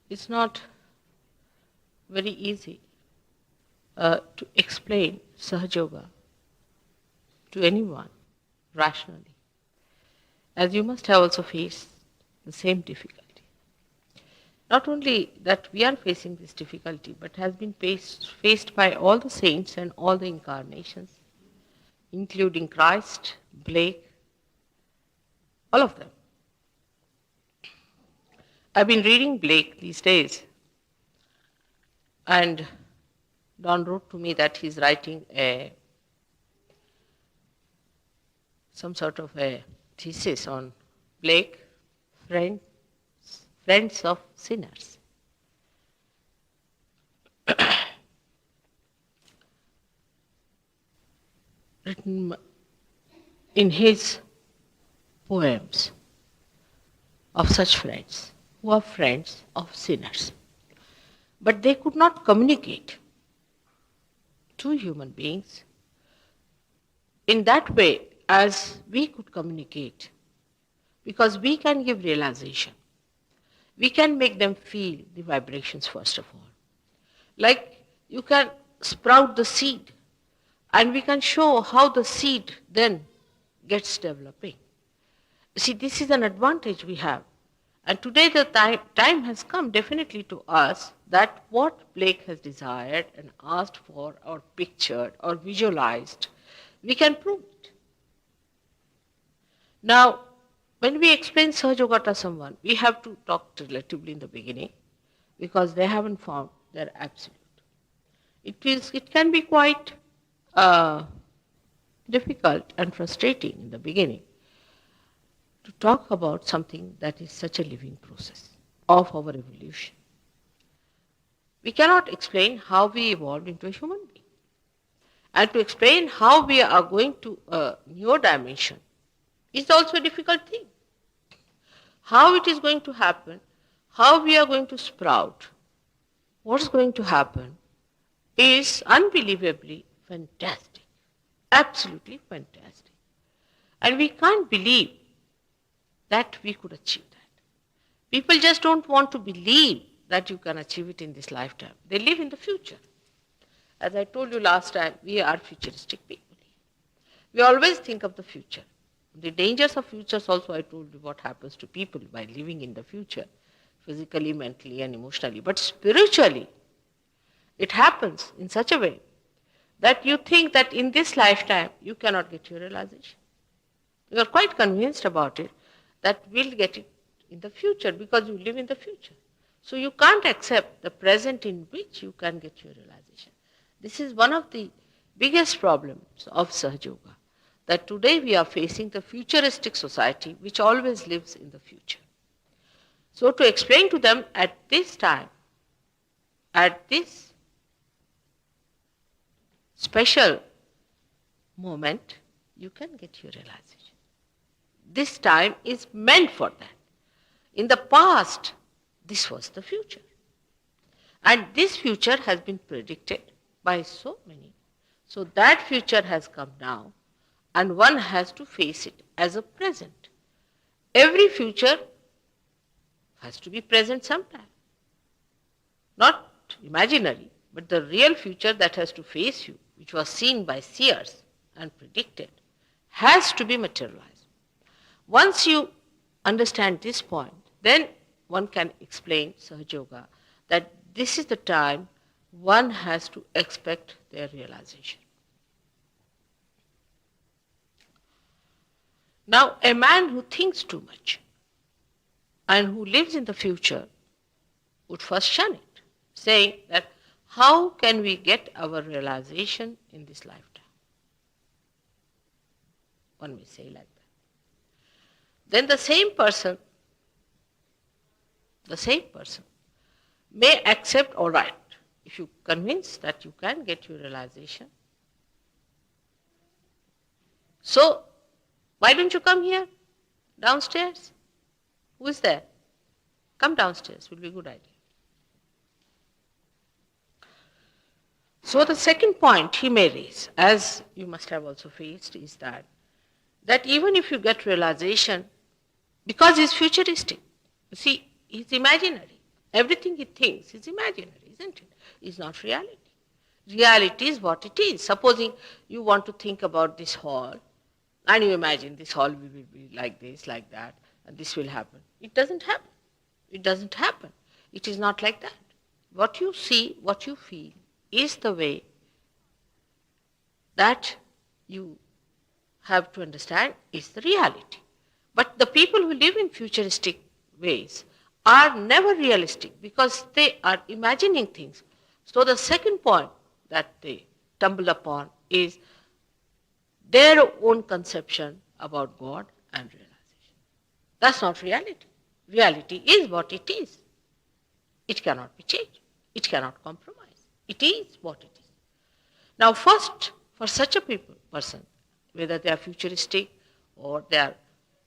It's not very easy to explain SahajaYoga to anyone rationally, as you must have also faced the same difficulty. Not only that we are facing this difficulty, but has been faced by all the saints and all the incarnations, including Christ, Blake, all of them. I've been reading Blake these days, and Don wrote to me that he's writing some sort of a thesis on Blake, friends of sinners. Written in his poems of such friends who are friends of sinners. But they could not communicate to human beings in that way as we could communicate, because we can give realization. We can make them feel the vibrations first of all. Like you can sprout the seed, and we can show how the seed then gets developing. See, this is an advantage we have. And today the time has come definitely to us that what Blake has desired and asked for or pictured or visualized, we can prove it. Now, when we explain SahajaYoga to someone, we have to talk relatively in the beginning because they haven't found their absolute. It can be quite difficult and frustrating in the beginning to talk about something that is such a living process of our evolution. We cannot explain how we evolved into a human being. And to explain how we are going to a newer dimension is also a difficult thing. How it is going to happen, how we are going to sprout, what's going to happen is unbelievably fantastic, absolutely fantastic. And we can't believe that we could achieve that. People just don't want to believe that you can achieve it in this lifetime. They live in the future. As I told you last time, we are futuristic people. We always think of the future. The dangers of futures also I told you what happens to people by living in the future, physically, mentally and emotionally. But spiritually, it happens in such a way that you think that in this lifetime you cannot get your realization. You are quite convinced about it that we'll get it in the future because you live in the future. So you can't accept the present in which you can get your realization. This is one of the biggest problems of SahajaYoga, that today we are facing the futuristic society which always lives in the future. So to explain to them at this time, at this special moment, you can get your realization. This time is meant for that. In the past, this was the future. And this future has been predicted by so many. So that future has come now, and one has to face it as a present. Every future has to be present sometime. Not imaginary, but the real future that has to face you, which was seen by seers and predicted, has to be materialized. Once you understand this point, then one can explain SahajaYoga that this is the time one has to expect their realization. Now, a man who thinks too much and who lives in the future would first shun it, saying that how can we get our realization in this lifetime? One may say like that. Then the same person may accept, all right, if you convince that you can get your realization, so why don't you come here, downstairs? Who is there? Come downstairs, will be a good idea. So the second point he may raise, as you must have also faced, is that even if you get realization, because it's futuristic, you see, it's imaginary. Everything he thinks is imaginary, isn't it? It's not reality. Reality is what it is. Supposing you want to think about this hall, and you imagine this hall will be like this, like that, and this will happen. It doesn't happen. It doesn't happen. It is not like that. What you see, what you feel, is the way that you have to understand is the reality. But the people who live in futuristic ways are never realistic because they are imagining things. So the second point that they tumble upon is their own conception about God and realization. That's not reality. Reality is what it is. It cannot be changed. It cannot compromise. It is what it is. Now first, for such a person, whether they are futuristic or they are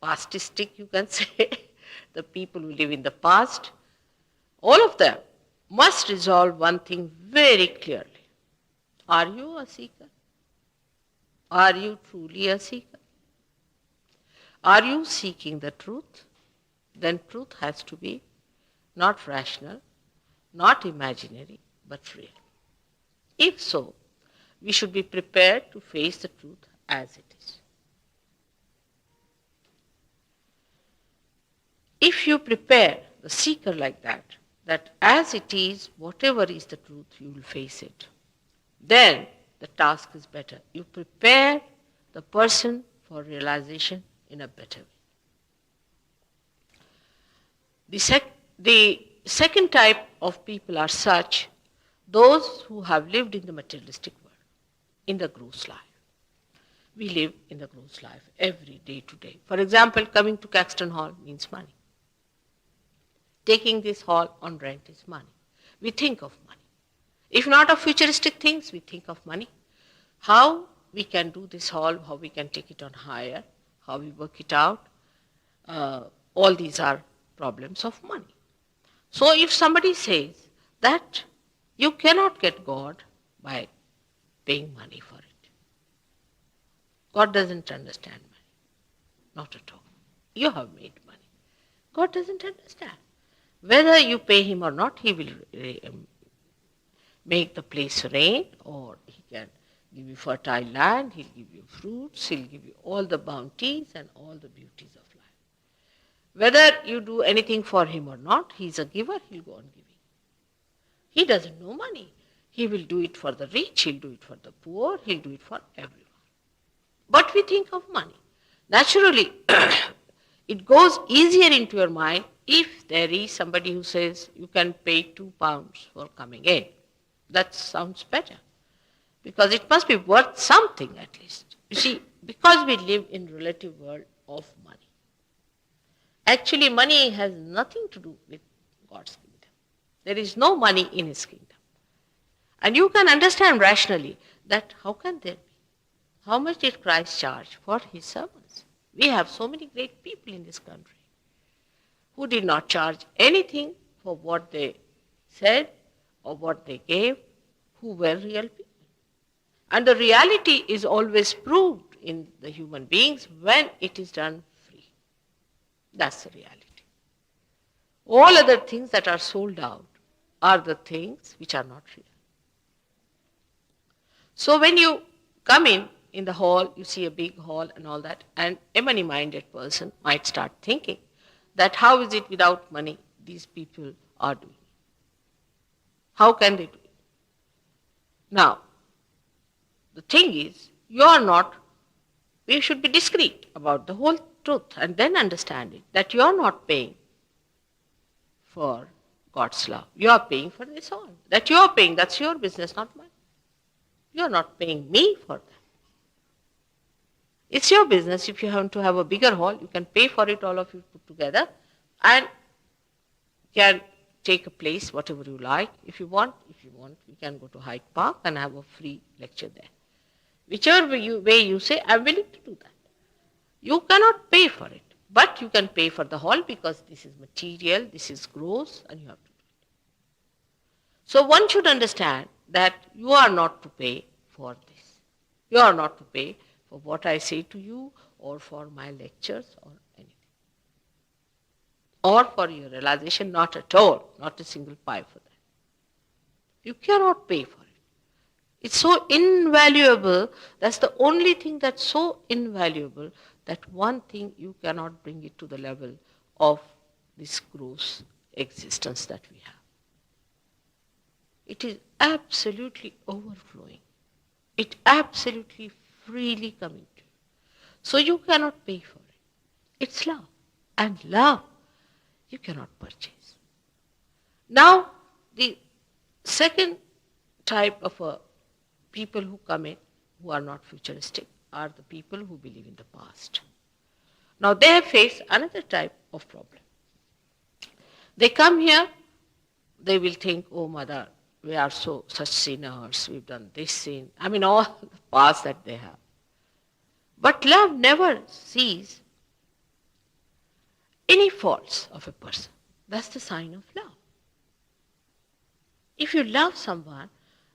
pastistic, you can say, the people who live in the past, all of them must resolve one thing very clearly. Are you a seeker? Are you truly a seeker? Are you seeking the truth? Then truth has to be not rational, not imaginary, but real. If so, we should be prepared to face the truth as it is. If you prepare the seeker like that as it is, whatever is the truth, you will face it, then the task is better. You prepare the person for realization in a better way. The second type of people are such, those who have lived in the materialistic world, in the gross life. We live in the gross life every day to day. For example, coming to Caxton Hall means money. Taking this hall on rent is money. We think of money. If not of futuristic things, we think of money. How we can do this hall, how we can take it on hire, how we work it out. All these are problems of money. So if somebody says that you cannot get God by paying money for it, God doesn't understand money. Not at all. You have made money. God doesn't understand. Whether you pay him or not, he will make the place rain, or he can give you fertile land, he'll give you fruits, he'll give you all the bounties and all the beauties of life. Whether you do anything for him or not, he's a giver, he'll go on giving. He doesn't know money. He will do it for the rich, he'll do it for the poor, he'll do it for everyone. But we think of money. Naturally, it goes easier into your mind if there is somebody who says you can pay £2 for coming in. That sounds better, because it must be worth something at least. You see, because we live in relative world of money. Actually, money has nothing to do with God's kingdom. There is no money in his kingdom. And you can understand rationally that how can there be? How much did Christ charge for his sermons? We have so many great people in this country who did not charge anything for what they said or what they gave, who were real people. And the reality is always proved in the human beings when it is done free. That's the reality. All other things that are sold out are the things which are not real. So when you come in the hall, you see a big hall and all that, and a money-minded person might start thinking that how is it without money these people are doing? How can they do it? Now, the thing is, we should be discreet about the whole truth and then understand it, that you are not paying for God's love. You are paying for this hall. That you are paying, that's your business, not mine. You are not paying me for that. It's your business. If you have to have a bigger hall, you can pay for it, all of you put together, and can take a place, whatever you like. If you want, you can go to Hyde Park and have a free lecture there. Whichever way you say, I'm willing to do that. You cannot pay for it, but you can pay for the hall because this is material, this is gross, and you have to do it. So one should understand that you are not to pay for this. You are not to pay for what I say to you or for my lectures or anything. or for your realization, not at all, not a single pie for that. You cannot pay for it. It's so invaluable. That's the only thing that's so invaluable that one thing you cannot bring it to the level of this gross existence that we have. It is absolutely overflowing. It absolutely freely coming to you. So you cannot pay for it. It's love. And love you cannot purchase. Now, the second type of people who come in who are not futuristic are the people who believe in the past. Now they face another type of problem. They come here, they will think, oh mother, we are such sinners, we've done this sin. I mean all the past that they have. But love never sees any faults of a person. That's the sign of love. If you love someone,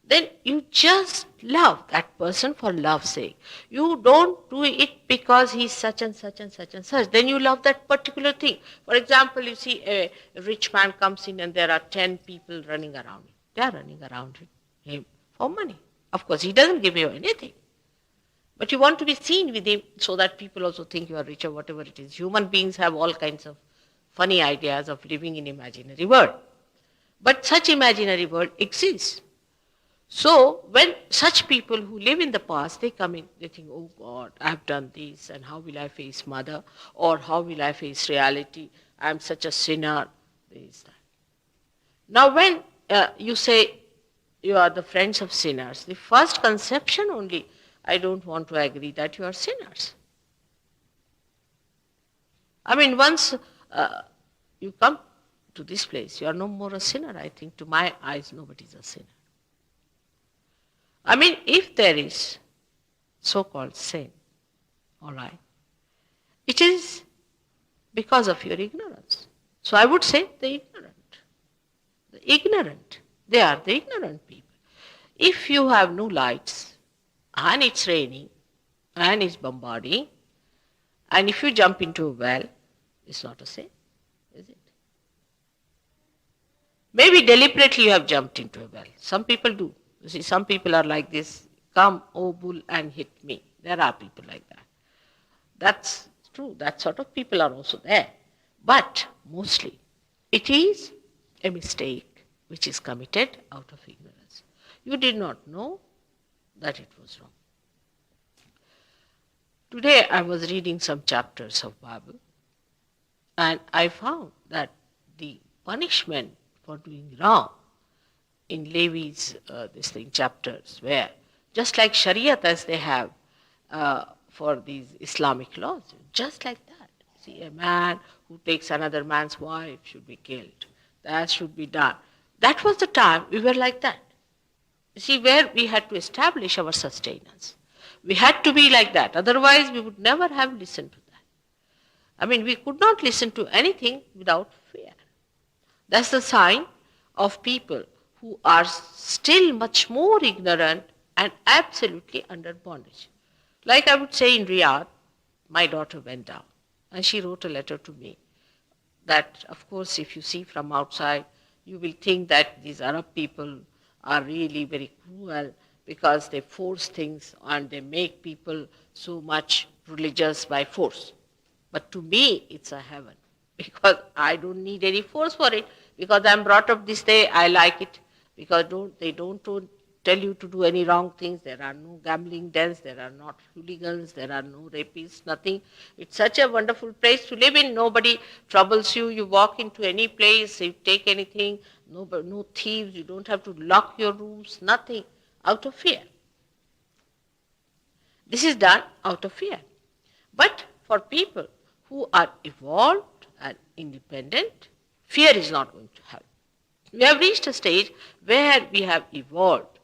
then you just love that person for love's sake. You don't do it because he's such and such and such and such. Then you love that particular thing. For example, you see a rich man comes in and there are 10 people running around him. They are running around him for money. Of course, he doesn't give you anything. But you want to be seen with him so that people also think you are rich or whatever it is. Human beings have all kinds of funny ideas of living in imaginary world. But such imaginary world exists. So when such people who live in the past, they come in, they think, oh God, I have done this, and how will I face mother? Or how will I face reality? I am such a sinner. There is that. Now when you say you are the friends of sinners, the first conception only, I don't want to agree that you are sinners. I mean, once you come to this place, you are no more a sinner. I think to my eyes, nobody is a sinner. I mean, if there is so-called sin, all right, it is because of your ignorance. So I would say the ignorant. The ignorant. They are the ignorant people. If you have no lights, and it's raining, and it's bombarding, and if you jump into a well, it's not a sin, is it? Maybe deliberately you have jumped into a well. Some people do. You see, some people are like this, come, oh bull, and hit me. There are people like that. That's true. That sort of people are also there. But mostly, it is a mistake which is committed out of ignorance. You did not know that it was wrong. Today I was reading some chapters of Bible, and I found that the punishment for doing wrong in Levi's chapters, where just like Shariat as they have for these Islamic laws, just like that. See, a man who takes another man's wife should be killed. That should be done. That was the time we were like that. See, where we had to establish our sustenance. We had to be like that. Otherwise, we would never have listened to that. I mean, we could not listen to anything without fear. That's the sign of people who are still much more ignorant and absolutely under bondage. Like I would say in Riyadh, my daughter went down and she wrote a letter to me that, of course, if you see from outside, you will think that these Arab people are really very cruel because they force things and they make people so much religious by force. But to me, it's a heaven because I don't need any force for it, because I'm brought up this way, I like it, because they don't tell you to do any wrong things. There are no gambling dens, there are not hooligans, there are no rapists, nothing. It's such a wonderful place to live in. Nobody troubles you. You walk into any place, you take anything, no thieves, you don't have to lock your rooms, nothing, out of fear. This is done out of fear. But for people who are evolved and independent, fear is not going to help. We have reached a stage where we have evolved.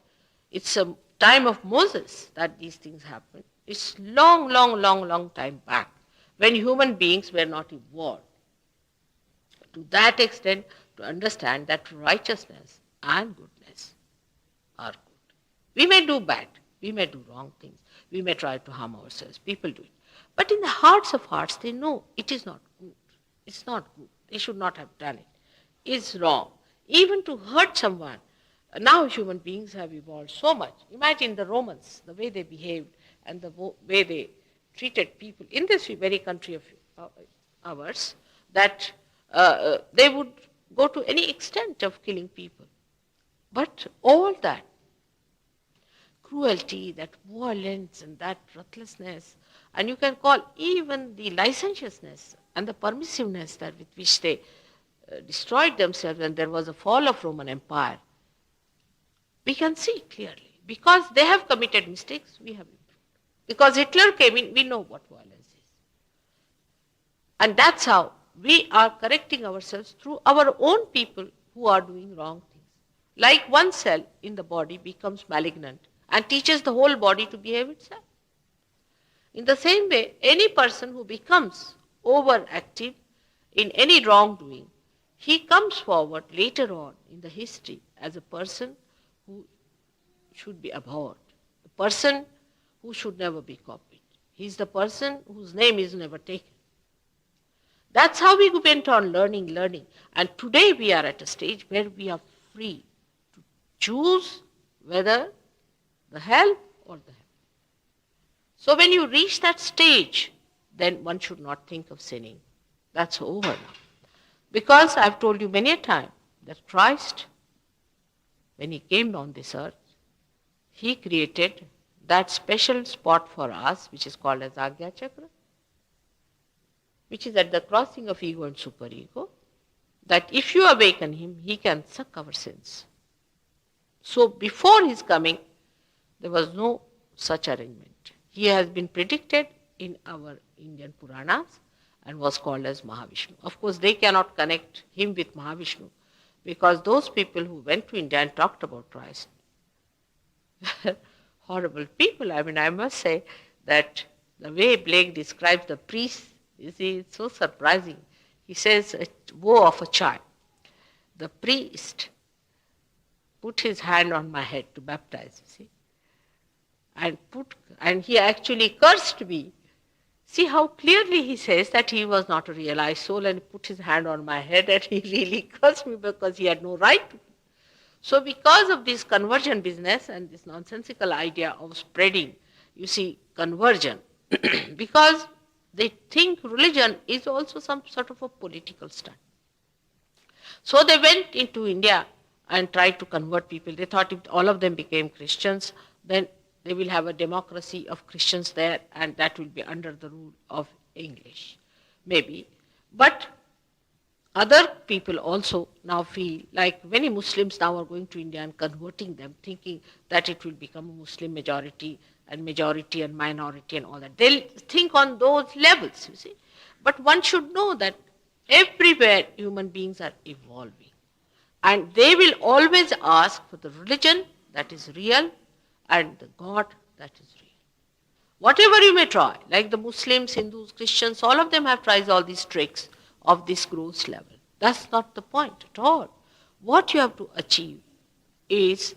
It's a time of Moses that these things happen. It's long time back when human beings were not evolved to that extent to understand that righteousness and goodness are good. We may do bad, we may do wrong things, we may try to harm ourselves, people do it. But in the hearts of hearts, they know it is not good. It's not good. they should not have done it, is wrong. Even to hurt someone. Now human beings have evolved so much. Imagine the Romans, the way they behaved and the way they treated people in this very country of ours, that they would go to any extent of killing people. But all that cruelty, that violence and that ruthlessness, and you can call even the licentiousness and the permissiveness that with which they destroyed themselves when there was a fall of Roman Empire, we can see clearly. Because they have committed mistakes, we have improved. Because Hitler came in, we know what violence is. And that's how we are correcting ourselves through our own people who are doing wrong things. Like one cell in the body becomes malignant and teaches the whole body to behave itself. In the same way, any person who becomes overactive in any wrongdoing, he comes forward later on in the history as a person who should be abhorred, a person who should never be copied. He is the person whose name is never taken. That's how we went on learning. And today we are at a stage where we are free to choose whether the hell or the heaven. So when you reach that stage, then one should not think of sinning. That's over now. Because I've told you many a time that Christ, when he came on this earth, he created that special spot for us, which is called as Agya Chakra, which is at the crossing of ego and superego, that if you awaken him, he can suck our sins. So before his coming, there was no such arrangement. He has been predicted in our Indian Puranas and was called as Mahavishnu. Of course, they cannot connect him with Mahavishnu because those people who went to India and talked about Christ, horrible people. I mean, I must say that the way Blake describes the priest, you see, it's so surprising. He says, woe of a child. The priest put his hand on my head to baptize, you see, and he actually cursed me. See how clearly he says that he was not a realized soul and he put his hand on my head and he really cursed me because he had no right to. So because of this conversion business and this nonsensical idea of spreading, you see, conversion, because they think religion is also some sort of a political stunt. So they went into India and tried to convert people. They thought if all of them became Christians, then they will have a democracy of Christians there and that will be under the rule of English. Maybe. But other people also now feel like many Muslims now are going to India and converting them, thinking that it will become a Muslim majority and minority and all that. They'll think on those levels, you see. But one should know that everywhere human beings are evolving. And they will always ask for the religion that is real and the God that is real. Whatever you may try, like the Muslims, Hindus, Christians, all of them have tried all these tricks of this gross level. That's not the point at all. What you have to achieve is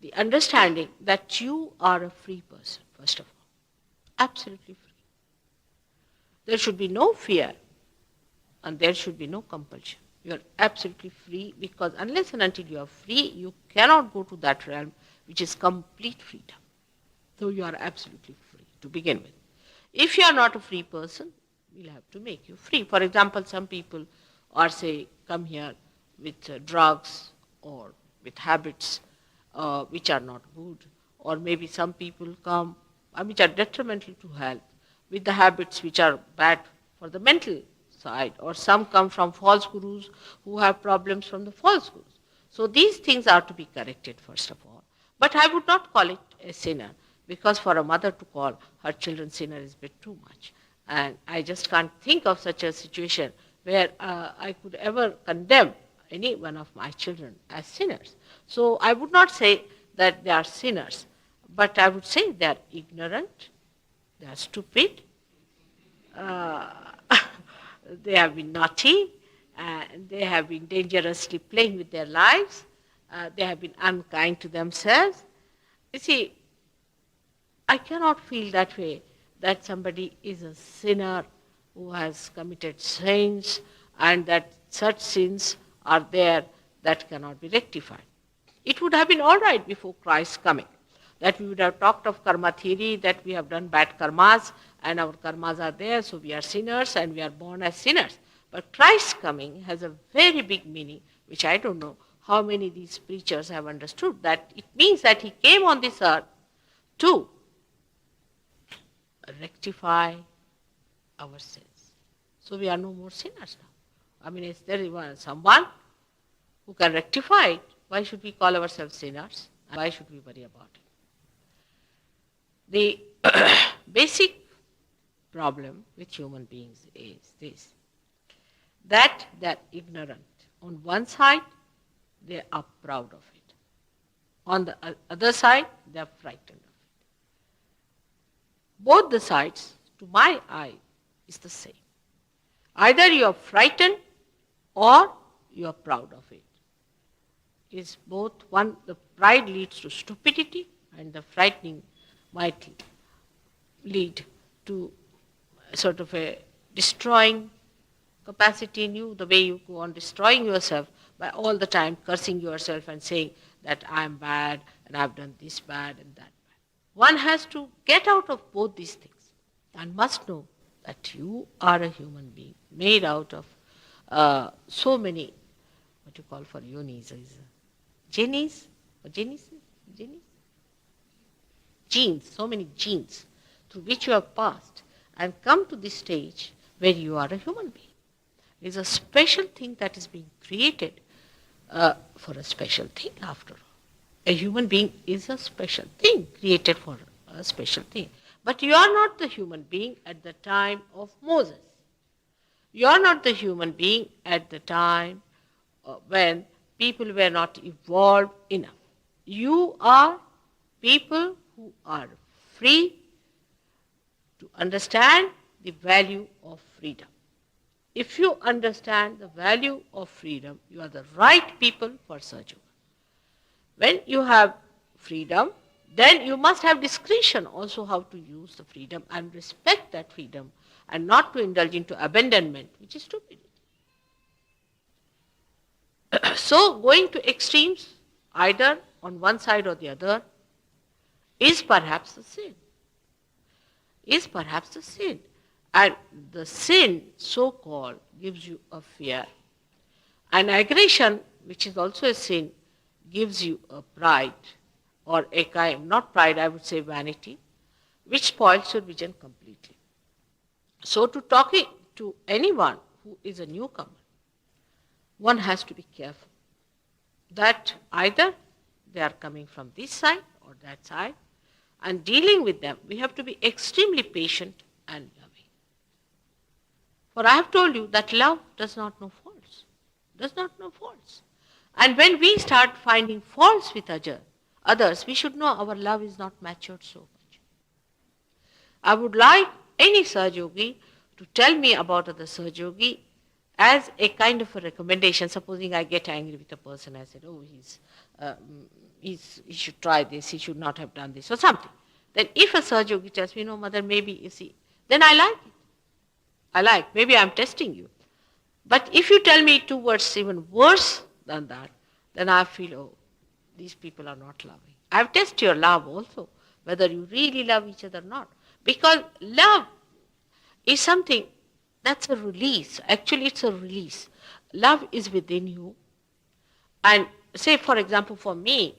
the understanding that you are a free person, first of all. Absolutely free. There should be no fear and there should be no compulsion. You are absolutely free because unless and until you are free, you cannot go to that realm which is complete freedom. So you are absolutely free to begin with. If you are not a free person, we'll have to make you free. For example, some people are say come here with drugs or with habits which are not good, or maybe some people come which are detrimental to health with the habits which are bad for the mental side, or some come from false gurus who have problems from the false gurus. So these things are to be corrected first of all. But I would not call it a sinner, because for a mother to call her children sinner is a bit too much. And I just can't think of such a situation where I could ever condemn any one of my children as sinners. So I would not say that they are sinners, but I would say they are ignorant, they are stupid, they have been naughty, they have been dangerously playing with their lives, they have been unkind to themselves. You see, I cannot feel that way, that somebody is a sinner who has committed sins and that such sins are there that cannot be rectified. It would have been all right before Christ's coming, that we would have talked of karma theory, that we have done bad karmas and our karmas are there, so we are sinners and we are born as sinners. But Christ's coming has a very big meaning, which I don't know how many of these preachers have understood, that it means that he came on this earth to rectify our sins. So we are no more sinners now. I mean, is there someone who can rectify it? Why should we call ourselves sinners? And why should we worry about it? The basic problem with human beings is this, that they are ignorant. On one side, they are proud of it. On the other side, they are frightened of it. Both the sides, to my eye, is the same. Either you are frightened or you are proud of it. Is both one, the pride leads to stupidity and the frightening might lead to sort of a destroying capacity in you, the way you go on destroying yourself by all the time cursing yourself and saying that I am bad and I have done this bad and that bad. One has to get out of both these things and must know that you are a human being made out of so many, what you call for yonis, genes, so many genes through which you have passed and come to this stage where you are a human being. It is a special thing that is being created for a special thing after all. A human being is a special thing, created for a special thing. But you are not the human being at the time of Moses. You are not the human being at the time when people were not evolved enough. You are people who are free to understand the value of freedom. If you understand the value of freedom, you are the right people for SahajaYoga. When you have freedom, then you must have discretion also how to use the freedom and respect that freedom and not to indulge into abandonment, which is stupidity. So going to extremes, either on one side or the other, is perhaps the sin. And the sin, so-called, gives you a fear. And aggression, which is also a sin, gives you a pride, or a kind, not pride, I would say vanity, which spoils your vision completely. So to talking to anyone who is a newcomer, one has to be careful that either they are coming from this side or that side, and dealing with them, we have to be extremely patient and loving. For I have told you that love does not know faults. And when we start finding faults with others, we should know our love is not matured so much. I would like any Sahajayogi to tell me about other Sahajayogi as a kind of a recommendation. Supposing I get angry with a person, I said, oh, he should try this, he should not have done this, or something. Then if a Sahajayogi tells me, no, mother, maybe, you see, then I like it. Maybe I'm testing you. But if you tell me 2 words even worse than that, then I feel, oh, these people are not loving. I have tested your love also, whether you really love each other or not. Because love is something that's a release. Actually, it's a release. Love is within you. And say, for example, for me,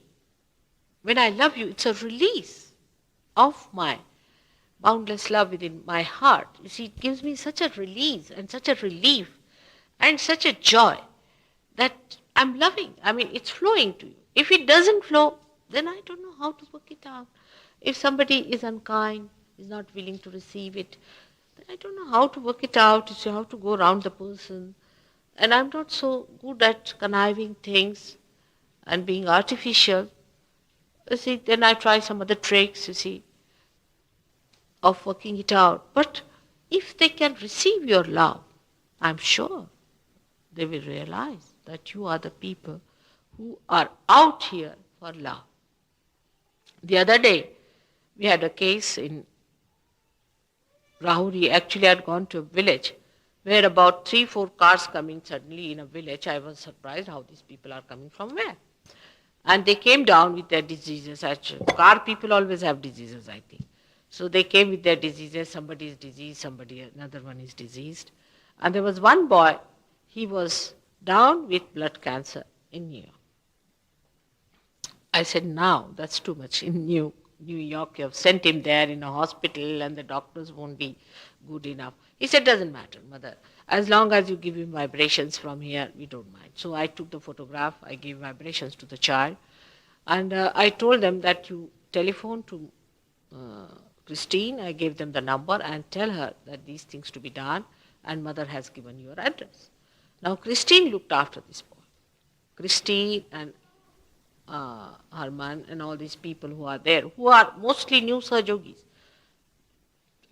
when I love you, it's a release of my boundless love within my heart. You see, it gives me such a release and such a relief and such a joy that I'm loving. I mean, it's flowing to you. If it doesn't flow, then I don't know how to work it out. If somebody is unkind, is not willing to receive it, then I don't know how to work it out, to see how to go around the person. And I'm not so good at conniving things and being artificial. You see, then I try some other tricks, you see, of working it out. But if they can receive your love, I'm sure they will realize that you are the people who are out here for love. The other day, we had a case in Rahuri. Actually, I had gone to a village where about 3, 4 cars coming suddenly in a village. I was surprised how these people are coming from where. And they came down with their diseases. Actually, car people always have diseases, I think. So they came with their diseases. Somebody is diseased, another one is diseased. And there was one boy, he was down with blood cancer in New York. I said, now, that's too much. In New York, you have sent him there in a hospital and the doctors won't be good enough. He said, doesn't matter, mother. As long as you give him vibrations from here, we don't mind. So I took the photograph, I gave vibrations to the child, and I told them that you telephone to Christine. I gave them the number and tell her that these things to be done, and mother has given your address. Now Christine looked after this boy. Christine and Herman and all these people who are there, who are mostly new Sahajogis.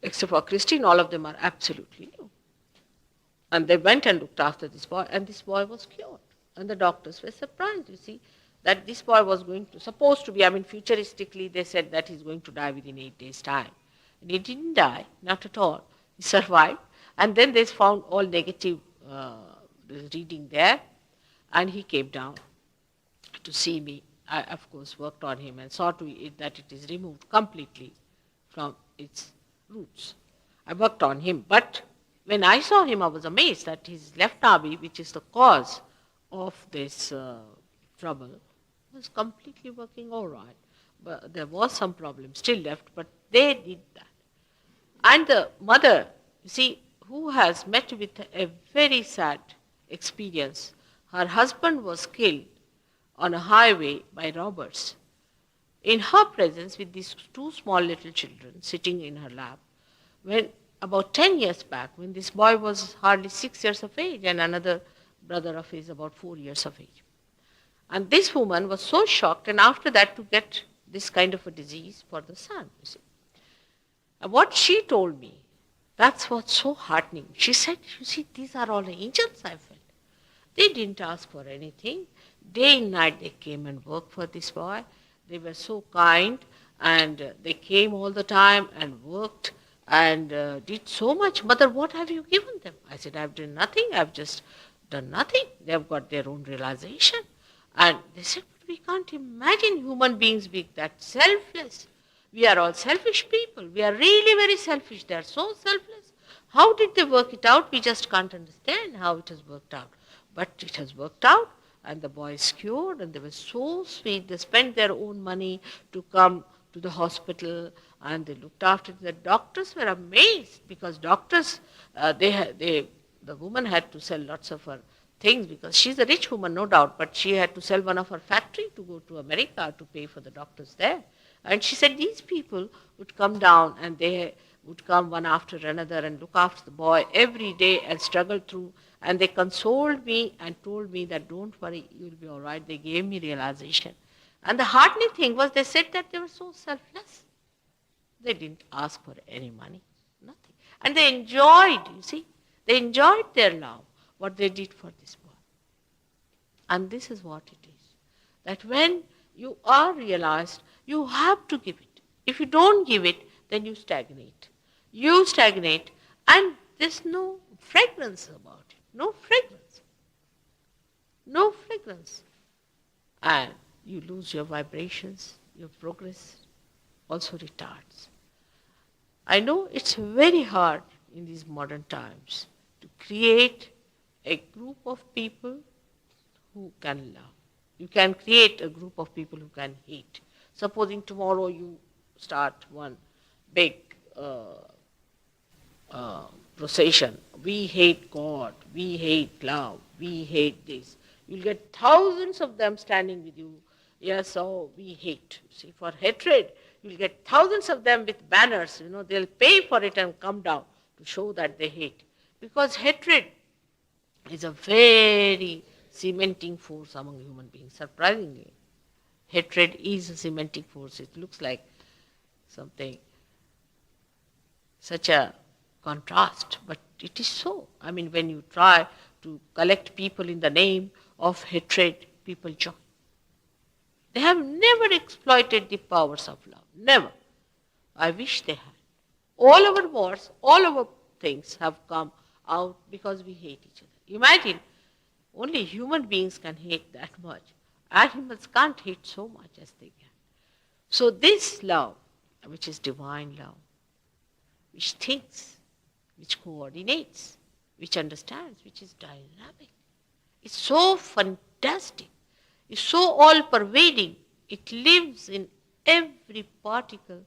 Except for Christine, all of them are absolutely new. And they went and looked after this boy, and this boy was cured. And the doctors were surprised, you see, that this boy was supposed to be, futuristically they said that he's going to die within 8 days' time. And he didn't die, not at all. He survived. And then they found all negative reading there, and he came down to see me. I, of course, worked on him and saw to it that it is removed completely from its roots. I worked on him, but when I saw him, I was amazed that his left nabi, which is the cause of this trouble, was completely working all right. But there was some problem still left, but they did that. And the mother, you see, who has met with a very sad experience. Her husband was killed on a highway by robbers. In her presence, with these 2 small little children sitting in her lap, when about 10 years back, when this boy was hardly 6 years of age and another brother of his about 4 years of age. And this woman was so shocked, and after that to get this kind of a disease for the son, you see. And what she told me, that's what's so heartening. She said, you see, these are all angels, I felt. They didn't ask for anything. Day and night they came and worked for this boy. They were so kind, and they came all the time and worked and did so much. Mother, what have you given them? I said, I've done nothing. I've just done nothing. They've got their own realization. And they said, but we can't imagine human beings being that selfless. We are all selfish people. We are really very selfish. They are so selfless. How did they work it out? We just can't understand how it has worked out. But it has worked out, and the boy is cured, and they were so sweet. They spent their own money to come to the hospital, and they looked after it. The doctors were amazed, because doctors, the woman had to sell lots of her things, because she's a rich woman, no doubt, but she had to sell one of her factory to go to America to pay for the doctors there. And she said these people would come down, and they would come one after another and look after the boy every day and struggle through. And they consoled me and told me that don't worry, you'll be all right. They gave me realization. And the heartening thing was they said that they were so selfless. They didn't ask for any money, nothing. And they enjoyed, you see, they enjoyed their love, what they did for this boy. And this is what it is. That when you are realized, you have to give it. If you don't give it, then you stagnate. You stagnate, and there's no fragrance about it. No fragrance. No fragrance. And you lose your vibrations, your progress also retards. I know it's very hard in these modern times to create a group of people who can love. You can create a group of people who can hate. Supposing tomorrow you start one big procession. We hate God, we hate love, we hate this. You'll get thousands of them standing with you. Yes, oh, we hate. See, for hatred, you'll get thousands of them with banners. They'll pay for it and come down to show that they hate. Because hatred is a very cementing force among human beings, surprisingly. Hatred is a cementing force. It looks like something, such a contrast, but it is so. When you try to collect people in the name of hatred, people join. They have never exploited the powers of love. Never. I wish they had. All our wars, all our things have come out because we hate each other. Imagine, only human beings can hate that much. Animals can't hate so much as they can. So this love, which is divine love, which thinks, which coordinates, which understands, which is dynamic, is so fantastic, is so all-pervading. It lives in every particle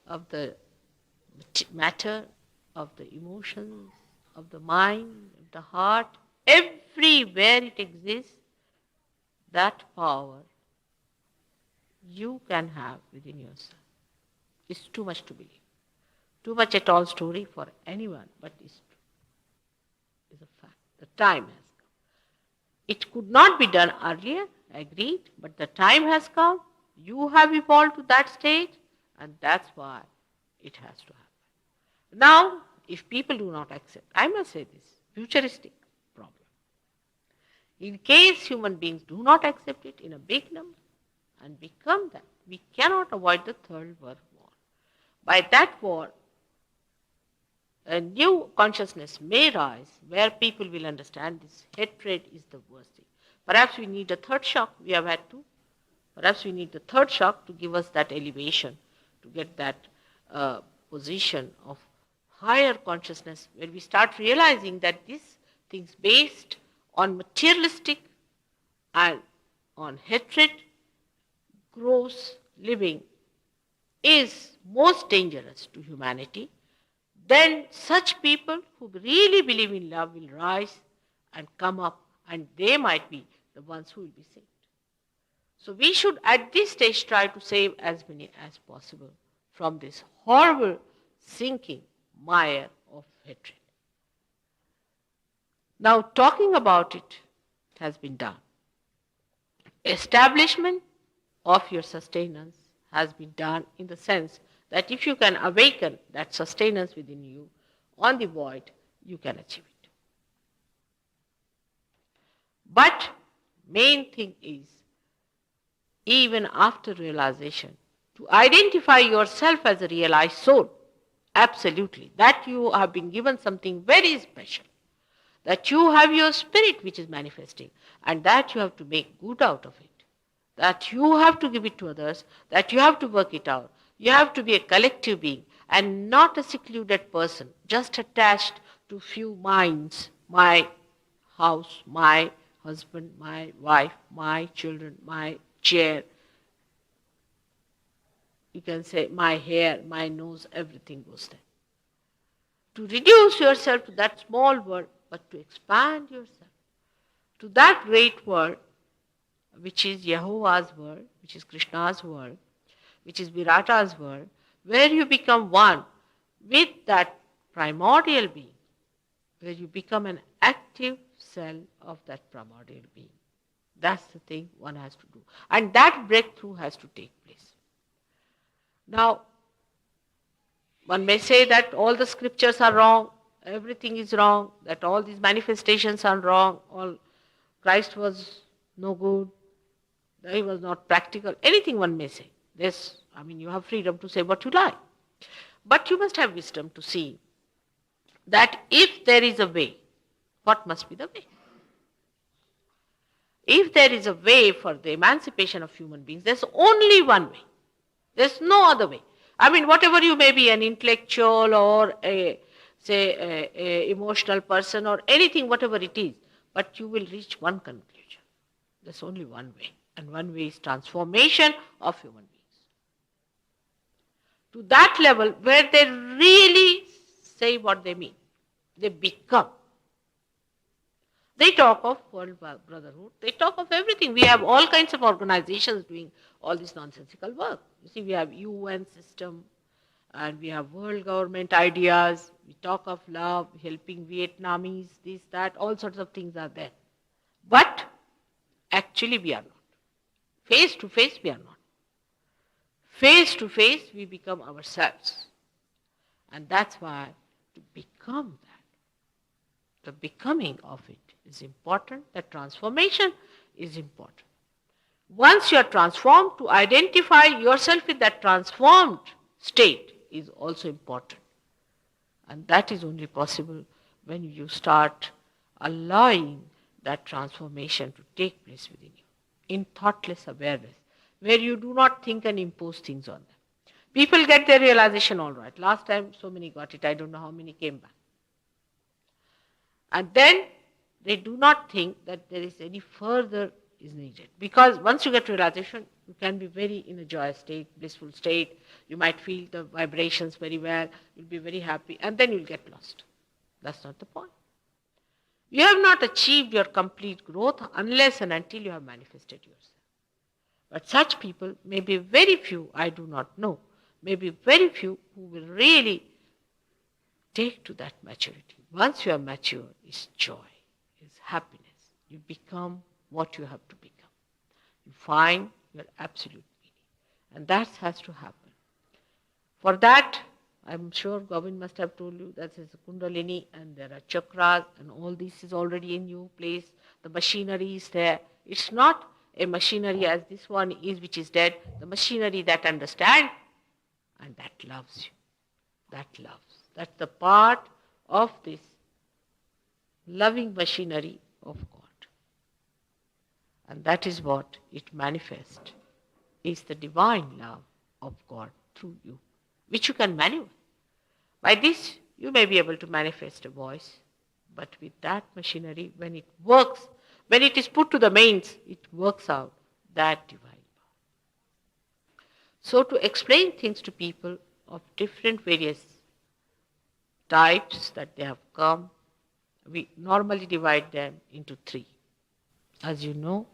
of the matter, of the emotions, of the mind, of the heart. Everywhere it exists, that power you can have within yourself. It's too much to believe. Too much at all story for anyone, but it's true. It's a fact. The time has come. It could not be done earlier, agreed, but the time has come. You have evolved to that stage, and that's why it has to happen. Now, if people do not accept, I must say this, futuristic problem. In case human beings do not accept it in a big number and become that, we cannot avoid the Third World War. By that war, a new consciousness may rise where people will understand this hatred is the worst thing. Perhaps we need a third shock. We have had two. Perhaps we need the third shock to give us that elevation, to get that position of higher consciousness where we start realizing that these things based on materialistic and on hatred, gross living is most dangerous to humanity. Then such people who really believe in love will rise and come up, and they might be the ones who will be saved. So we should at this stage try to save as many as possible from this horrible sinking mire of hatred. Now talking about it has been done. Establishment of your sustenance has been done in the sense that if you can awaken that sustenance within you on the void, you can achieve it. But main thing is, even after realization, to identify yourself as a realized soul, absolutely, that you have been given something very special, that you have your spirit which is manifesting, and that you have to make good out of it, that you have to give it to others, that you have to work it out. You have to be a collective being and not a secluded person, just attached to few minds, my house, my husband, my wife, my children, my chair. You can say my hair, my nose, everything goes there. To reduce yourself to that small world, but to expand yourself to that great world, which is Yehovah's world, which is Krishna's world, which is Virata's world, where you become one with that primordial being, where you become an active cell of that primordial being. That's the thing one has to do. And that breakthrough has to take place. Now, one may say that all the scriptures are wrong, everything is wrong, that all these manifestations are wrong, all Christ was no good, he was not practical, anything one may say. This, you have freedom to say what you like. But you must have wisdom to see that if there is a way, what must be the way? If there is a way for the emancipation of human beings, there's only one way. There's no other way. Whatever you may be, an intellectual or a emotional person or anything, whatever it is, but you will reach one conclusion. There's only one way. And one way is transformation of human beings. To that level where they really say what they mean. They become. They talk of world brotherhood. They talk of everything. We have all kinds of organizations doing all this nonsensical work. You see, we have UN system and we have world government ideas. We talk of love, helping Vietnamese, this, that, all sorts of things are there. But actually we are not. Face to face we are not. Face to face we become ourselves. And that's why to become that, the becoming of it is important, the transformation is important. Once you are transformed, to identify yourself in that transformed state is also important. And that is only possible when you start allowing that transformation to take place within you in thoughtless awareness, where you do not think and impose things on them. People get their realization all right. Last time so many got it, I don't know how many came back. And then they do not think that there is any further is needed. Because once you get realization, you can be very in a joyous state, blissful state. You might feel the vibrations very well. You'll be very happy. And then you'll get lost. That's not the point. You have not achieved your complete growth unless and until you have manifested yourself. But such people may be very few, I do not know, may be very few who will really take to that maturity. Once you are mature, is joy, is happiness. You become what you have to become. You find your absolute meaning. And that has to happen. For that, I'm sure Govind must have told you that there's a Kundalini and there are chakras and all this is already in your place. The machinery is there. It's not a machinery as this one is which is dead. The machinery that understands and that loves you. That loves. That's the part of this loving machinery of God. And that is what it manifests, is the divine love of God through you, which you can maneuver. By this, you may be able to manifest a voice, but with that machinery, when it works, when it is put to the mains, it works out that divine power. So to explain things to people of different various types that they have come, we normally divide them into three. As you know,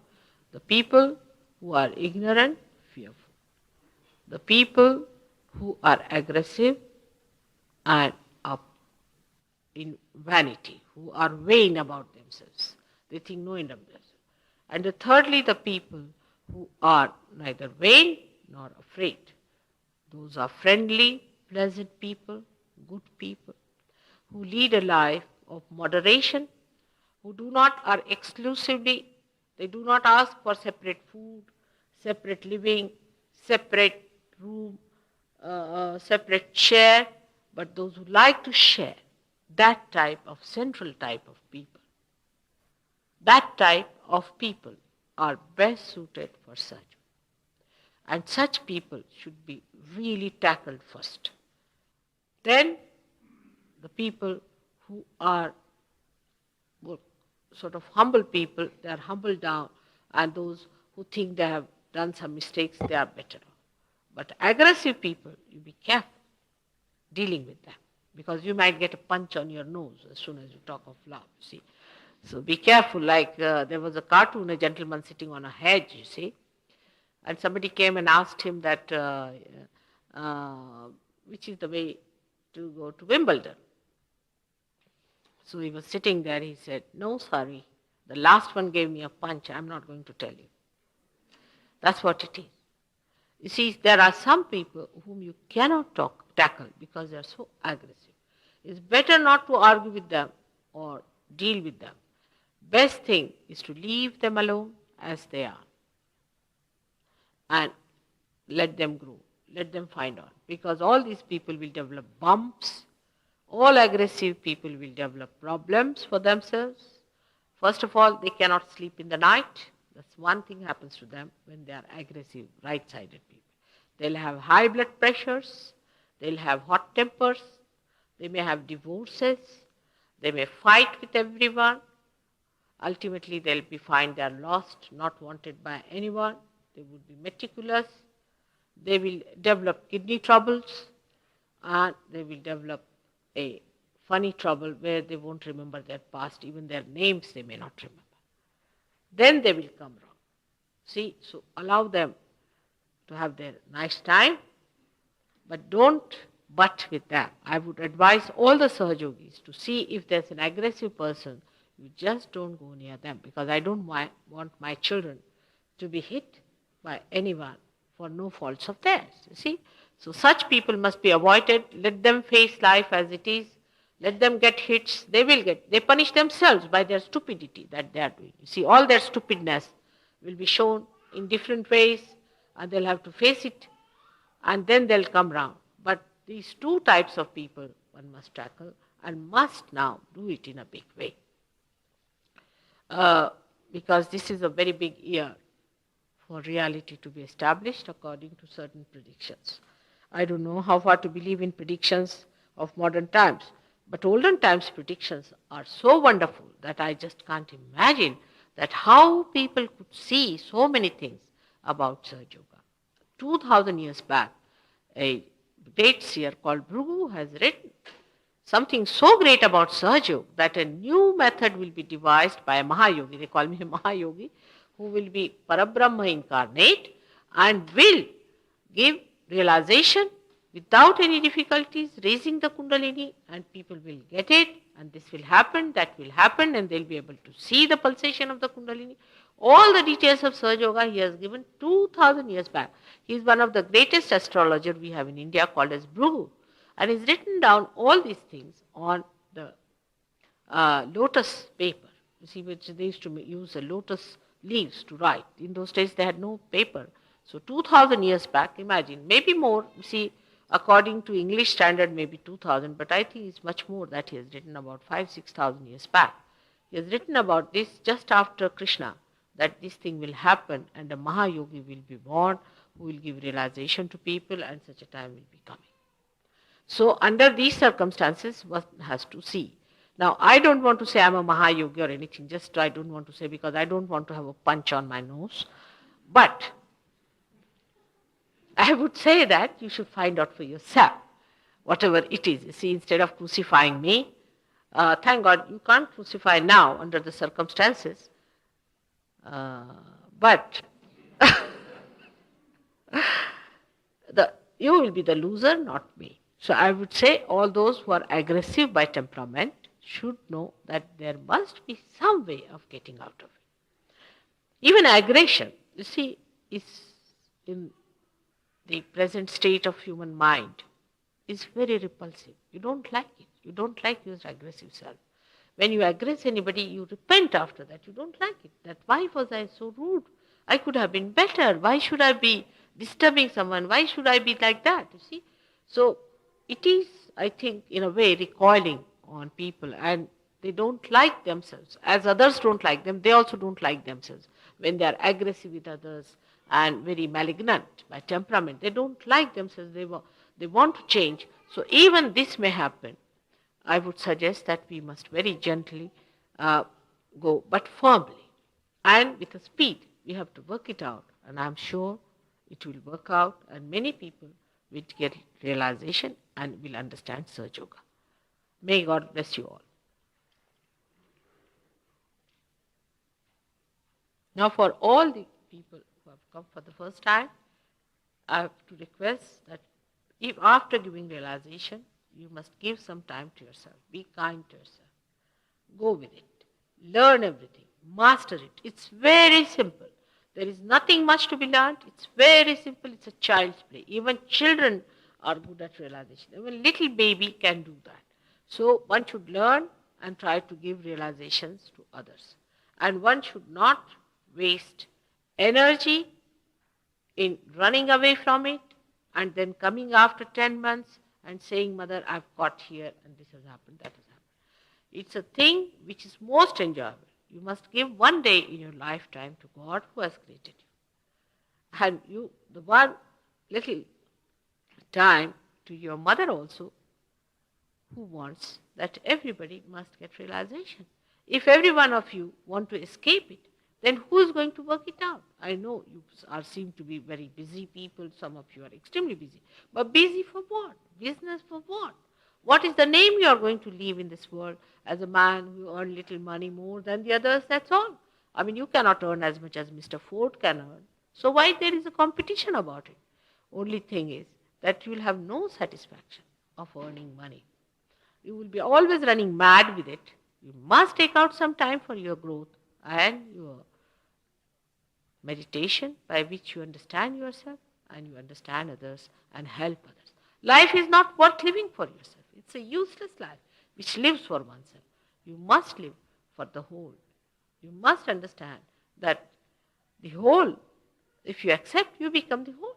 the people who are ignorant, fearful. The people who are aggressive and up in vanity, who are vain about themselves. They think no end of themselves. And thirdly, the people who are neither vain nor afraid. Those are friendly, pleasant people, good people, who lead a life of moderation, who are exclusively, they do not ask for separate food, separate living, separate room, separate chair, but those who like to share, that type of central type of people. That type of people are best suited for such. And such people should be really tackled first. Then the people who are sort of humble people, they are humbled down, and those who think they have done some mistakes, they are better off. But aggressive people, you be careful dealing with them, because you might get a punch on your nose as soon as you talk of love, you see. So be careful, like there was a cartoon, a gentleman sitting on a hedge, you see, and somebody came and asked him that, which is the way to go to Wimbledon. So he was sitting there, he said, no, sorry, the last one gave me a punch, I'm not going to tell you. That's what it is. You see, there are some people whom you cannot tackle because they are so aggressive. It's better not to argue with them or deal with them. Best thing is to leave them alone as they are and let them grow, let them find out. Because all these people will develop bumps. All aggressive people will develop problems for themselves. First of all, they cannot sleep in the night. That's one thing happens to them when they are aggressive, right-sided people. They'll have high blood pressures. They'll have hot tempers. They may have divorces. They may fight with everyone. Ultimately, they'll find they are lost, not wanted by anyone. They would be meticulous. They will develop kidney troubles, and they will develop a funny trouble where they won't remember their past, even their names they may not remember. Then they will come wrong. See, so allow them to have their nice time, but don't butt with them. I would advise all the Sahajogis to see if there's an aggressive person, you just don't go near them, because I don't want my children to be hit by anyone for no faults of theirs, you see. So such people must be avoided. Let them face life as it is. Let them get hits. They punish themselves by their stupidity that they are doing. You see, all their stupidness will be shown in different ways, and they'll have to face it, and then they'll come round. But these two types of people one must tackle, and must now do it in a big way. Because this is a very big year for reality to be established according to certain predictions. I don't know how far to believe in predictions of modern times, but olden times predictions are so wonderful that I just can't imagine that how people could see so many things about SahajaYoga. 2000 years back, a great seer called Bhrigu has written something so great about SahajaYoga that a new method will be devised by a Mahayogi. They call me a Mahayogi, who will be Parabrahma incarnate and will give realization without any difficulties, raising the Kundalini, and people will get it, and this will happen, that will happen, and they'll be able to see the pulsation of the Kundalini. All the details of SahajaYoga he has given 2000 years back. He is one of the greatest astrologers we have in India, called as Bhrigu, and he's written down all these things on the lotus paper. You see, which they used to use the lotus leaves to write. In those days, they had no paper. So 2000 years back, imagine, maybe more. You see, according to English standard, maybe 2000, but I think it's much more that he has written about 5,000-6,000 years back. He has written about this just after Krishna, that this thing will happen and a Mahayogi will be born who will give realization to people, and such a time will be coming. So under these circumstances, one has to see. Now, I don't want to say I'm a Mahayogi or anything, just I don't want to say, because I don't want to have a punch on my nose. But I would say that you should find out for yourself, whatever it is. You see, instead of crucifying me, thank God you can't crucify now under the circumstances, but you will be the loser, not me. So I would say all those who are aggressive by temperament should know that there must be some way of getting out of it. Even aggression, you see, is in the present state of human mind is very repulsive. You don't like it. You don't like your aggressive self. When you aggress anybody, you repent after that. You don't like it. That why was I so rude? I could have been better. Why should I be disturbing someone? Why should I be like that? You see? So it is, I think, in a way recoiling on people, and they don't like themselves. As others don't like them, they also don't like themselves. When they are aggressive with others and very malignant by temperament, they don't like themselves. They want to change. So even this may happen. I would suggest that we must very gently go, but firmly and with a speed. We have to work it out, and I'm sure it will work out, and many people will get realization and will understand SahajaYoga. May God bless you all. Now, for all the people who have come for the first time, I have to request that if after giving realization, you must give some time to yourself. Be kind to yourself. Go with it. Learn everything. Master it. It's very simple. There is nothing much to be learned. It's very simple. It's a child's play. Even children are good at realization. Even little baby can do that. So one should learn and try to give realizations to others. And one should not waste energy in running away from it and then coming after 10 months and saying, Mother, I've got here and this has happened, that has happened. It's a thing which is most enjoyable. You must give one day in your lifetime to God who has created you. And you, the one little time to your mother also, who wants that everybody must get realization. If every one of you want to escape it, then who is going to work it out? I know you seem to be very busy people. Some of you are extremely busy. But busy for what? Business for what? What is the name you are going to leave in this world as a man who earns little money more than the others? That's all. I mean, you cannot earn as much as Mr. Ford can earn. So why there is a competition about it? Only thing is that you will have no satisfaction of earning money. You will be always running mad with it. You must take out some time for your growth and your meditation, by which you understand yourself and you understand others and help others. Life is not worth living for yourself. It's a useless life which lives for oneself. You must live for the whole. You must understand that the whole, if you accept, you become the whole.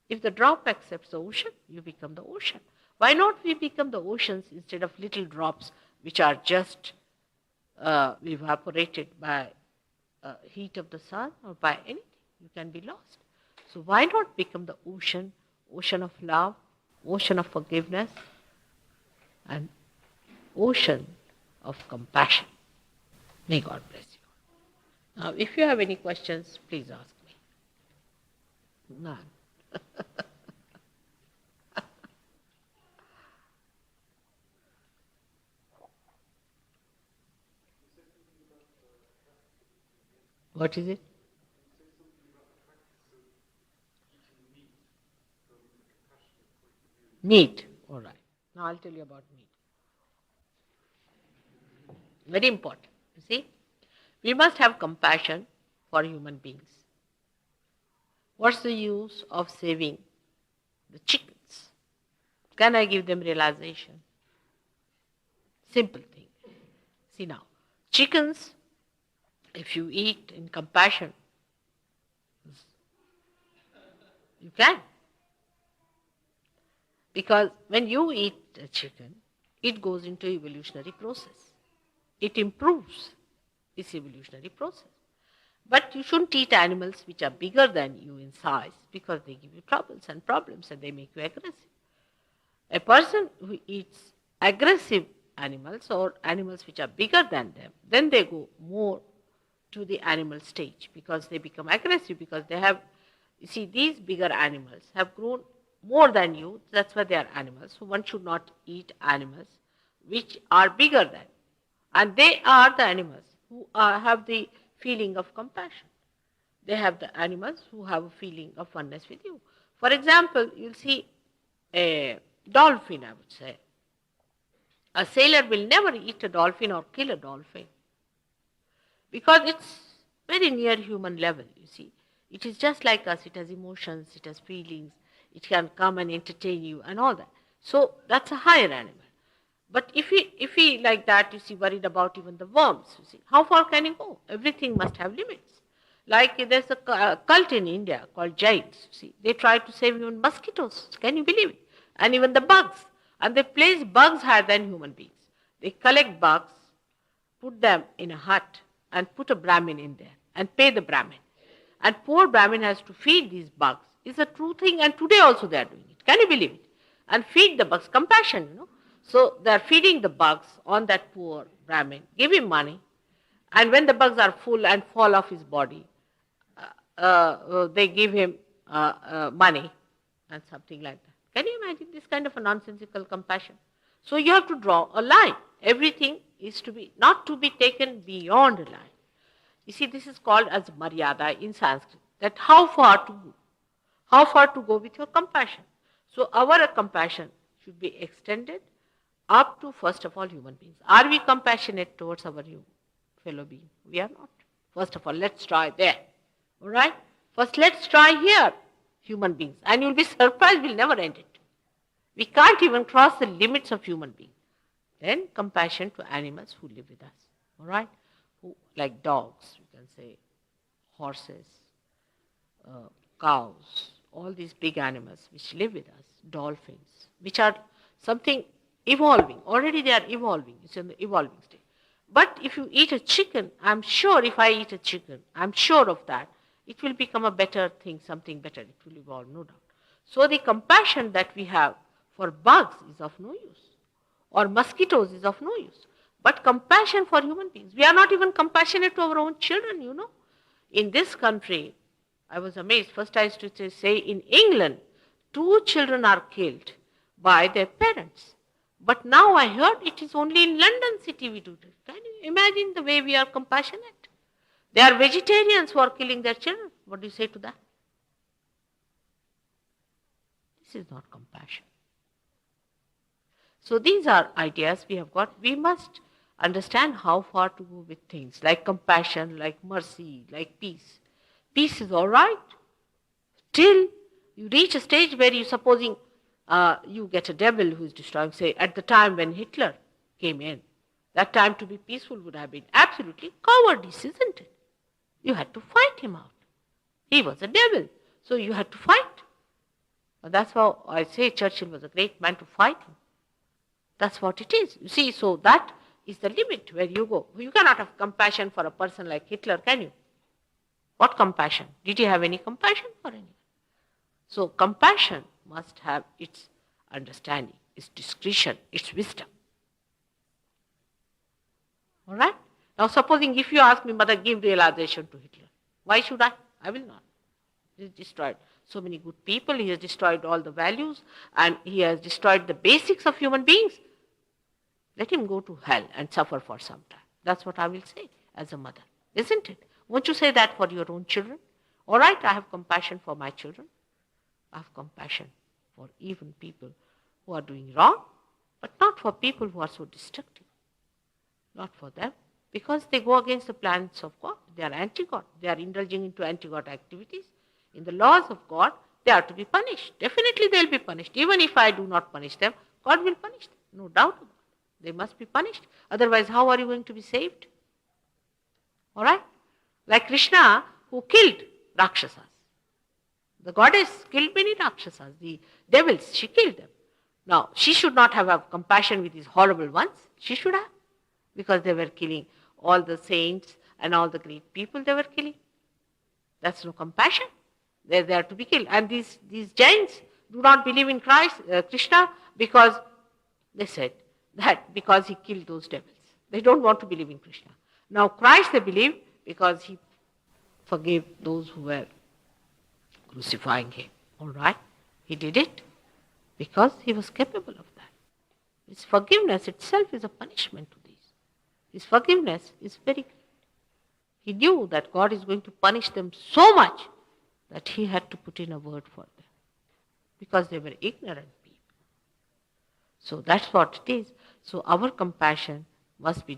If the drop accepts the ocean, you become the ocean. Why not we become the oceans instead of little drops which are just evaporated by heat of the sun or by anything? You can be lost. So why not become the ocean, ocean of love, ocean of forgiveness, and ocean of compassion? May God bless you. Now, if you have any questions, please ask me. None. What is it? Meat. All right. Now I'll tell you about meat. Very important. You see, we must have compassion for human beings. What's the use of saving the chickens? Can I give them realization? Simple thing. See now, chickens, if you eat in compassion, you can. Because when you eat a chicken, it goes into evolutionary process. It improves its evolutionary process. But you shouldn't eat animals which are bigger than you in size because they give you troubles and problems and they make you aggressive. A person who eats aggressive animals or animals which are bigger than them, then they go more to the animal stage because they become aggressive because they have, you see, these bigger animals have grown more than you, that's why they are animals. So one should not eat animals which are bigger than. And they are the animals who have the feeling of compassion. They have the animals who have a feeling of oneness with you. For example, you'll see a dolphin, I would say. A sailor will never eat a dolphin or kill a dolphin because it's very near human level, you see. It is just like us. It has emotions, it has feelings, it can come and entertain you and all that. So that's a higher animal. But if he like that, you see, worried about even the worms, you see, how far can he go? Everything must have limits. Like there's a cult in India called Jains, see, they try to save even mosquitoes, can you believe it? And even the bugs. And they place bugs higher than human beings. They collect bugs, put them in a hut and put a Brahmin in there and pay the Brahmin. And poor Brahmin has to feed these bugs. It's a true thing, and today also they are doing it. Can you believe it? And feed the bugs, compassion, you know. So they are feeding the bugs on that poor Brahmin, give him money, and when the bugs are full and fall off his body, they give him money and something like that. Can you imagine this kind of a nonsensical compassion? So you have to draw a line. Everything is to be not to be taken beyond a line. You see, this is called as maryada in Sanskrit, that how far to go with your compassion. So our compassion should be extended up to, first of all, human beings. Are we compassionate towards our fellow being? We are not. First of all, let's try there. All right? First, let's try here, human beings. And you'll be surprised, we'll never end it. We can't even cross the limits of human beings. Then compassion to animals who live with us. All right? Who, like dogs, you can say, horses, cows, all these big animals which live with us, dolphins, which are something evolving. Already they are evolving. It's in the evolving stage. But if you eat a chicken, I'm sure if I eat a chicken, I'm sure of that, it will become a better thing, something better. It will evolve, no doubt. So the compassion that we have for bugs is of no use. Or mosquitoes is of no use. But compassion for human beings. We are not even compassionate to our own children, you know. In this country, I was amazed. First I used to say in England, 2 children are killed by their parents. But now I heard it is only in London city we do this. Can you imagine the way we are compassionate? There are vegetarians who are killing their children. What do you say to that? This is not compassion. So these are ideas we have got. We must understand how far to go with things like compassion, like mercy, like peace. Peace is all right till you reach a stage where you supposing you get a devil who is destroying, say, at the time when Hitler came in. That time to be peaceful would have been absolutely cowardice, isn't it? You had to fight him out. He was a devil, so you had to fight. That's how I say Churchill was a great man to fight him. That's what it is. You see, so that is the limit where you go. You cannot have compassion for a person like Hitler, can you? What compassion? Did he have any compassion for anyone? So compassion must have its understanding, its discretion, its wisdom. All right? Now supposing if you ask me, Mother, give realization to Hitler. Why should I? I will not. He has destroyed so many good people. He has destroyed all the values and he has destroyed the basics of human beings. Let him go to hell and suffer for some time. That's what I will say as a mother. Isn't it? Won't you say that for your own children? All right, I have compassion for my children. I have compassion for even people who are doing wrong, but not for people who are so destructive. Not for them. Because they go against the plans of God. They are anti-God. They are indulging into anti-God activities. In the laws of God, they are to be punished. Definitely they will be punished. Even if I do not punish them, God will punish them. No doubt about it. They must be punished. Otherwise, how are you going to be saved? All right? Like Krishna, who killed Rakshasas. The goddess killed many Rakshasas, the devils. She killed them. Now, she should not have compassion with these horrible ones. She should have. Because they were killing all the saints and all the great people they were killing. That's no compassion. They're there to be killed. And these giants do not believe in Christ, Krishna, because they said that because he killed those devils. They don't want to believe in Krishna. Now Christ they believe because he forgave those who were crucifying him. All right? He did it because he was capable of that. His forgiveness itself is a punishment to these. His forgiveness is very great. He knew that God is going to punish them so much that he had to put in a word for them because they were ignorant people. So that's what it is. So our compassion must be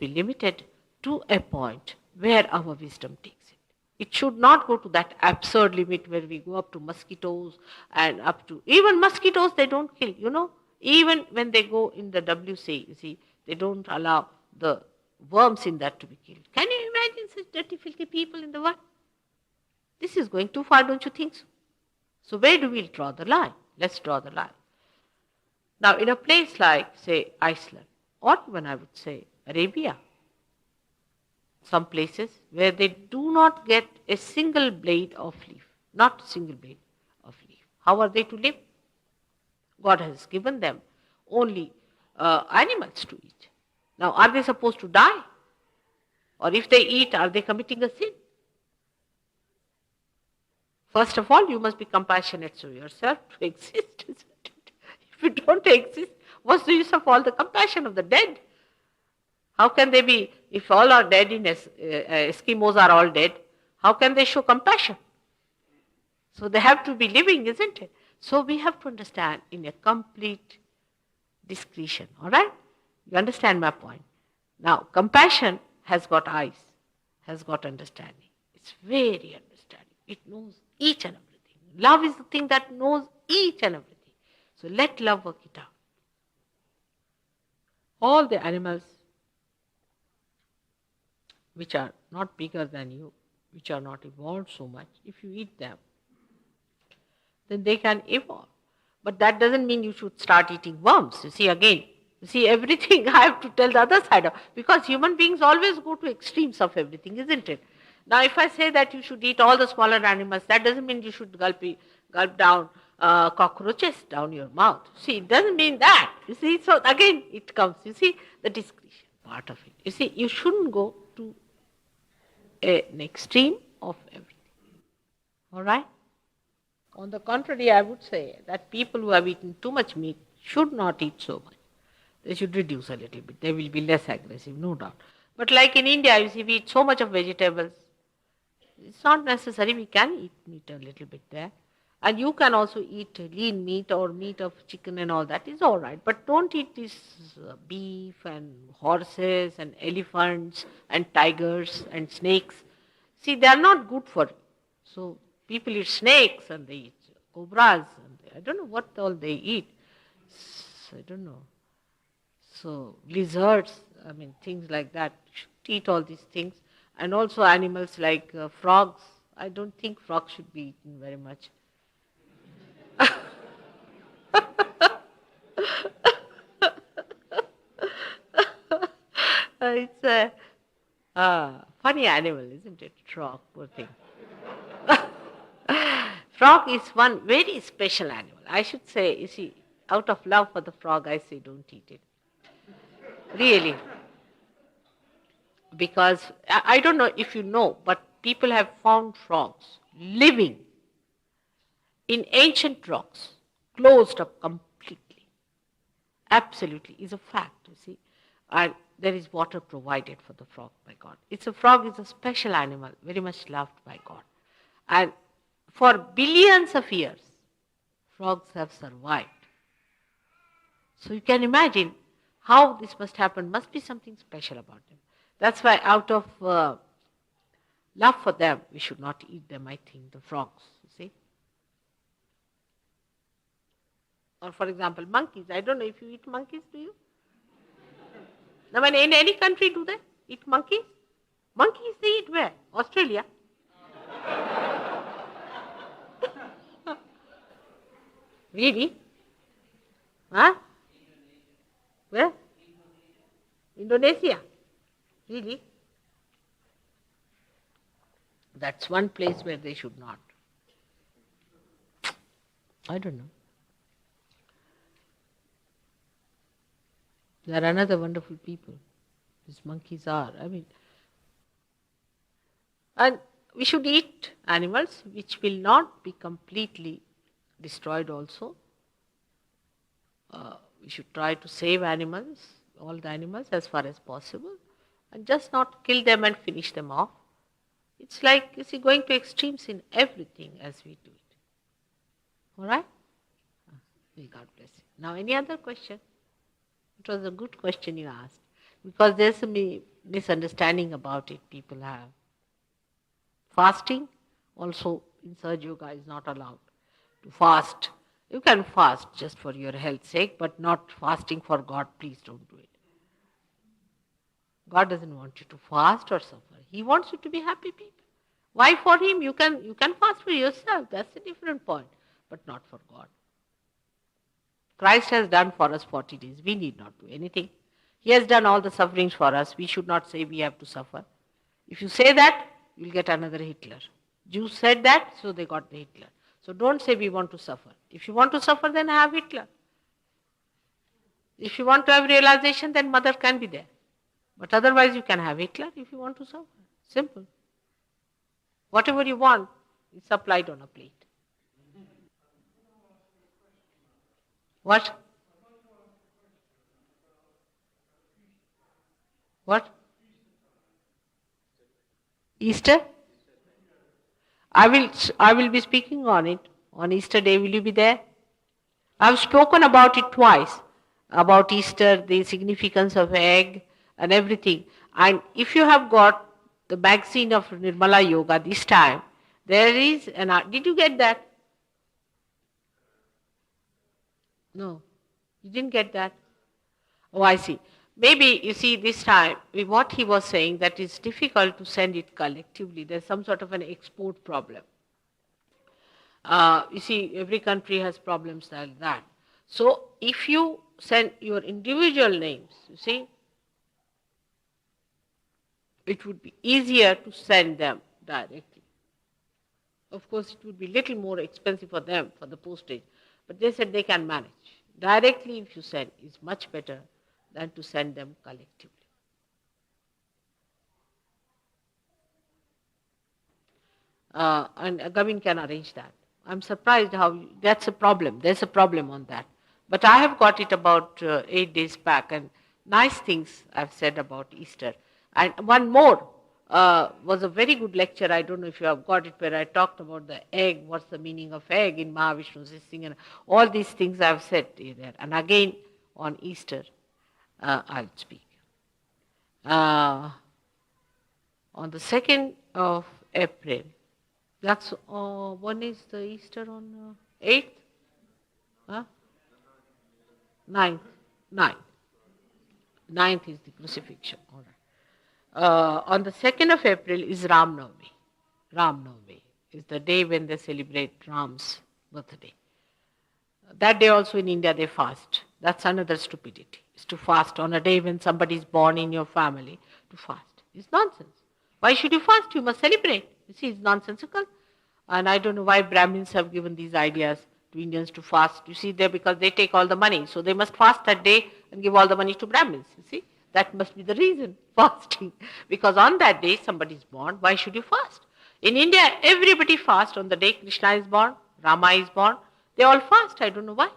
limited to a point where our wisdom takes it. It should not go to that absurd limit where we go up to mosquitoes and up to, even mosquitoes they don't kill, you know. Even when they go in the WC, you see, they don't allow the worms in that to be killed. Can you imagine such dirty, filthy people in the world? This is going too far, don't you think so? So where do we draw the line? Let's draw the line. Now in a place like, say, Iceland, or even I would say Arabia, some places where they do not get a single blade of leaf, not a single blade of leaf. How are they to live? God has given them only animals to eat. Now, are they supposed to die? Or if they eat, are they committing a sin? First of all, you must be compassionate to yourself to exist. If you don't exist, what's the use of all the compassion of the dead? How can they be, if all are dead in Eskimos are all dead, how can they show compassion? So they have to be living, isn't it? So we have to understand in a complete discretion, all right? You understand my point? Now, compassion has got eyes, has got understanding. It's very understanding. It knows each and everything. Love is the thing that knows each and everything. So let love work it out. All the animals which are not bigger than you, which are not evolved so much, if you eat them, then they can evolve. But that doesn't mean you should start eating worms. You see, again, you see, everything I have to tell the other side of, because human beings always go to extremes of everything, isn't it? Now, if I say that you should eat all the smaller animals, that doesn't mean you should gulp down cockroaches down your mouth. See, it doesn't mean that. You see, so again, it comes, you see, the discretion part of it. You see, you shouldn't go to an extreme of everything. All right? On the contrary, I would say that people who have eaten too much meat should not eat so much. They should reduce a little bit. They will be less aggressive, no doubt. But like in India, you see, we eat so much of vegetables. It's not necessary. We can eat meat a little bit there. And you can also eat lean meat or meat of chicken and all that. Is all right. But don't eat this beef and horses and elephants and tigers and snakes. See, they are not good for you. So people eat snakes and they eat cobras. And I don't know what all they eat. I don't know. So lizards, I mean things like that. Should eat all these things. And also animals like frogs. I don't think frogs should be eaten very much. It's a funny animal, isn't it? Frog, poor thing. Frog is one very special animal. I should say, you see, out of love for the frog, I say don't eat it. Really. Because I don't know if you know, but people have found frogs living in ancient rocks, closed up completely. Absolutely, is a fact, you see. And there is water provided for the frog by God. It's a frog is a special animal, very much loved by God. And for billions of years, frogs have survived. So you can imagine how this must happen. Must be something special about them. That's why out of love for them, we should not eat them, I think, the frogs, you see. Or for example, monkeys. I don't know if you eat monkeys, do you? Now, in any country, do they eat monkeys? Monkeys, they eat where? Australia. Really? Huh? Where? Indonesia. Really? That's one place where they should not. I don't know. They are another wonderful people. These monkeys are. And we should eat animals which will not be completely destroyed also. We should try to save animals, all the animals as far as possible, and just not kill them and finish them off. It's like, you see, going to extremes in everything as we do it. All right? May God bless you. Now, any other question? It was a good question you asked, because there's a misunderstanding about it people have. Fasting, also in SahajaYoga, is not allowed to fast. You can fast just for your health's sake, but not fasting for God. Please don't do it. God doesn't want you to fast or suffer. He wants you to be happy people. Why for Him? You can fast for yourself. That's a different point, but not for God. Christ has done for us 40 days. We need not do anything. He has done all the sufferings for us. We should not say we have to suffer. If you say that, you'll get another Hitler. Jews said that, so they got the Hitler. So don't say we want to suffer. If you want to suffer, then have Hitler. If you want to have realization, then mother can be there. But otherwise you can have Hitler if you want to suffer. Simple. Whatever you want is supplied on a plate. What? What? Easter? I will be speaking on it. On Easter Day, will you be there? I've spoken about it twice. About Easter, the significance of egg and everything. And if you have got the magazine of Nirmala Yoga this time, there is an art. Did you get that? No. You didn't get that? Oh, I see. Maybe, you see, this time, what he was saying, that it's difficult to send it collectively. There's some sort of an export problem. You see, every country has problems like that. So, if you send your individual names, you see, it would be easier to send them directly. Of course, it would be little more expensive for them, for the postage. But they said they can manage. Directly, if you send, is much better than to send them collectively. And Gavin can arrange that. I'm surprised how, that's a problem. There's a problem on that. But I have got it about 8 days back, and nice things I've said about Easter. And one more was a very good lecture. I don't know if you have got it, where I talked about the egg, what's the meaning of egg in Mahavishnu's thing, and all these things I've said there. And again, on Easter, I'll speak. On the 2nd of April, that's when is the Easter on 8th? Huh? 9th. 9th is the crucifixion. All right. On the 2nd of April is Ram Navami. Ram Navami is the day when they celebrate Ram's birthday. That day also in India they fast. That's another stupidity. is to fast on a day when somebody is born in your family. To fast is nonsense. Why should you fast? You must celebrate. You see, it's nonsensical. And I don't know why Brahmins have given these ideas to Indians to fast. You see, there because they take all the money. So they must fast that day and give all the money to Brahmins. You see, that must be the reason, fasting. Because on that day somebody is born. Why should you fast? In India, everybody fasts on the day Krishna is born, Rama is born. They all fast. I don't know why.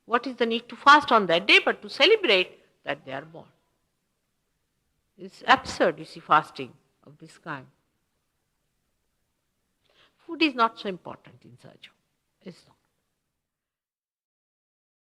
What is the need to fast on that day but to celebrate that they are born? It's absurd, you see, fasting of this kind. Food is not so important in Sahaja. It's not.